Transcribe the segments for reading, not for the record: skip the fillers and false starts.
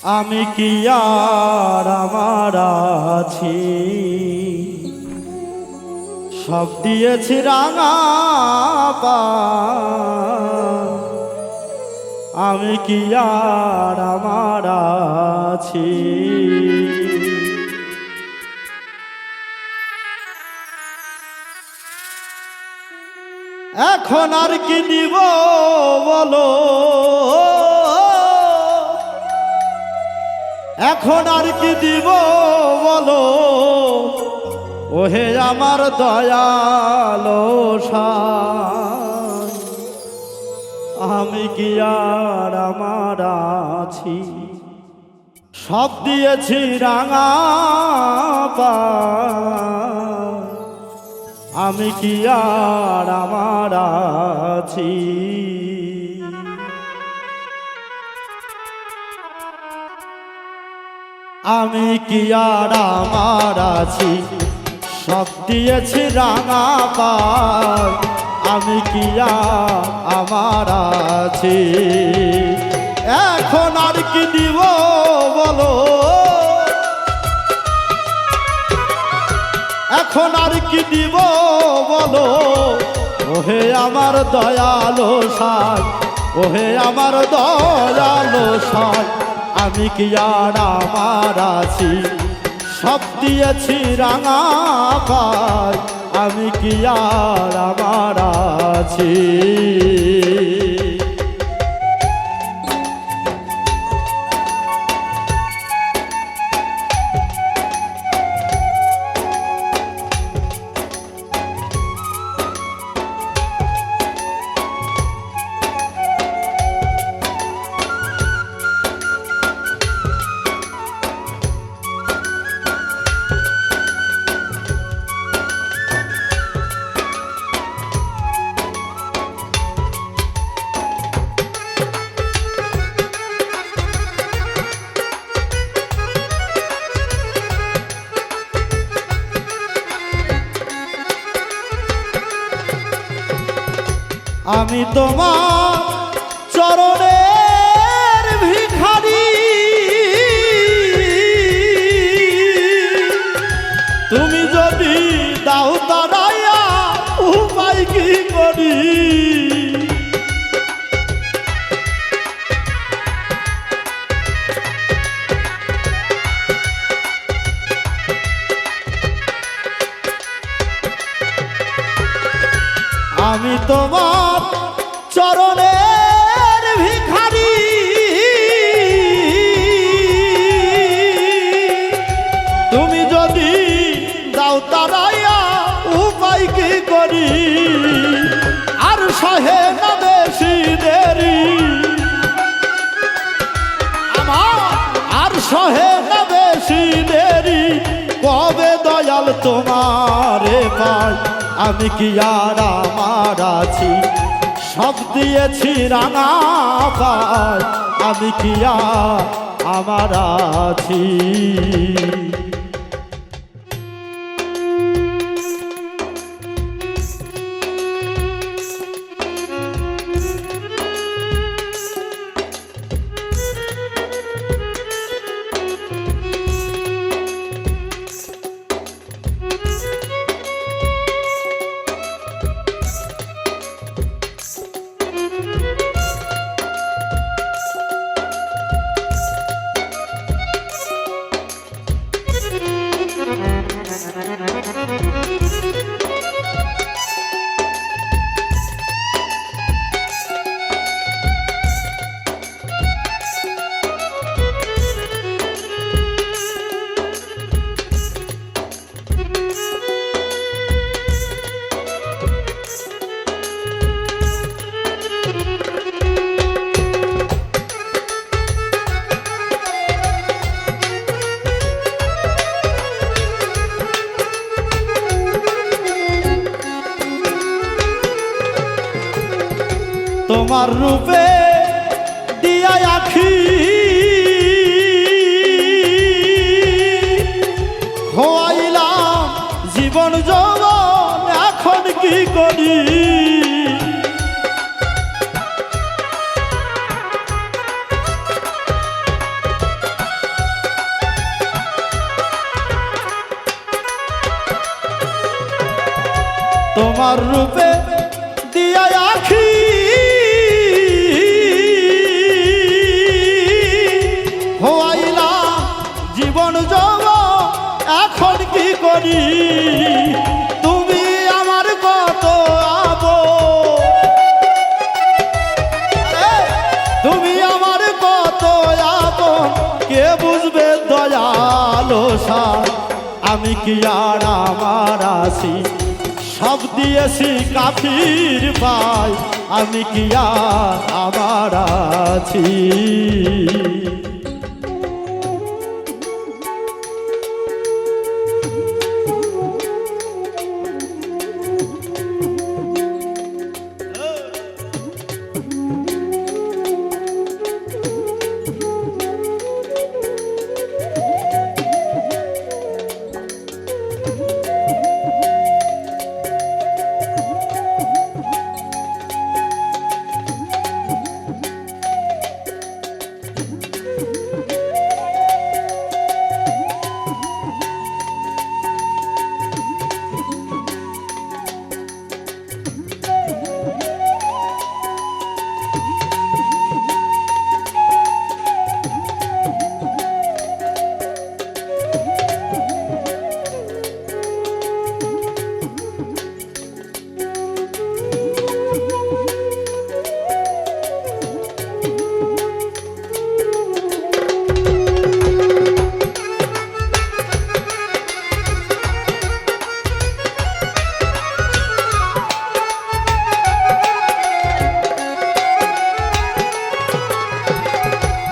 আমি কি আর আমার আছি, সব দিয়েছি রাঙা পান। আমি কি আর আমার আছি, এখন আর কি দিব বলো, এখন আর কি দিব বলো, ওহে আমার দয়ালো সান। আমি কি আর আমার আছি, সব দিয়েছি রাঙা পান। আমি কি আর আমার আছি, আমি কি আর আমার আছি, সব দিয়েছি রাঙা পান। আমি কি আর আমার আছি, এখন আর কি দিব বলো, এখন আর কি দিব বলো, ওহে আমার দয়ালো সান, ওহে আমার দয়ালো সান। আমি কি আর আমার আছি, সব দিয়েছি রাঙা পান। আমি কি আর আমার আছি, আমি তোমার চরণের ভিখারি, তুমি যদি দাও তারাইয়া উপায় কি করি। আমি তোমার চরণের ভিখারি, তুমি যদি দাও তারাইয়া উপায় কি করি। আর সহে না বেশি দেরি আমার, আর সহে না বেশি দেরি, কবে দয়াল তোমারে পাই। আমি কি আর আমার আছি, সব দিয়েছি রাঙা পান। আমি কি আর আমার আছি, তোমার রূপে দিয়া আখি খোয়াইলাম জীবন যৌবন, এখন কি করি। তোমার রূপে দিয়া আখি হওয়াইলাম জীবন যৌবন এখন কি করি তুমি আমার কত আপন তুমি আমার কত আপন কে বুঝবে দয়ালো সার আমি কি আর আমার আছি সব দিয়েছি কাফির ভাই আমি কি আর আমার আছি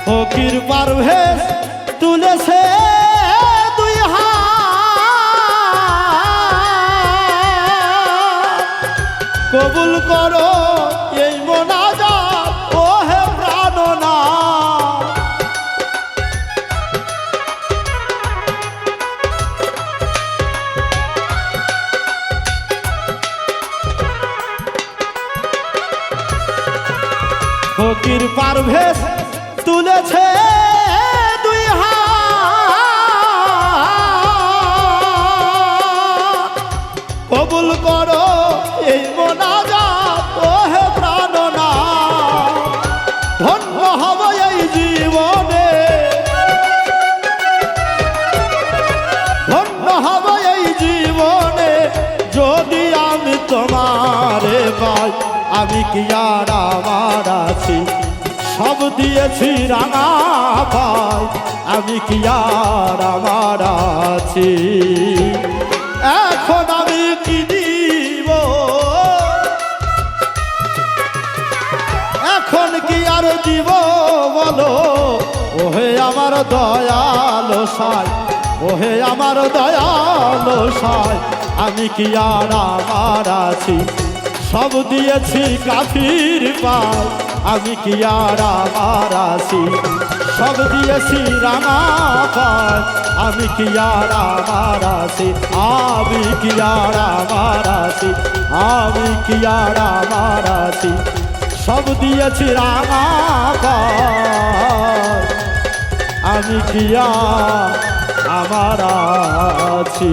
ফকির পারভেজ তুলেছে দুই হাত কবুল করো এই মোনাজাত ও হে প্রাণনাথ ফকির পারভেজ তুলেছে দুই হাত কবুল করো এই মোনাজাত ও হে প্রাণনাথ ধন্য হব এই জীবনে ধন্য হব এই জীবনে যদি আমি তোমারে পাই আমি কি আর আমার আছি সব দিয়েছি রাঙা পাই আমি কি আর আমার আছি এখন আমি কি দিব এখন কি আর দিব বলো ওহে আমার দয়ালো সাই ওহে আমার দয়ালো সাই আমি কি আর আমার আছি সব দিয়েছি কাফির পাই আমি কি আর আমার আছি সব দিয়েছি রাঙা পাই আমি কি আর আমার আছি আমি কি আর আমার আছি আমি কি আর আমার আছি সব দিয়েছি রাঙা পাই আমি কি আর আমার আছি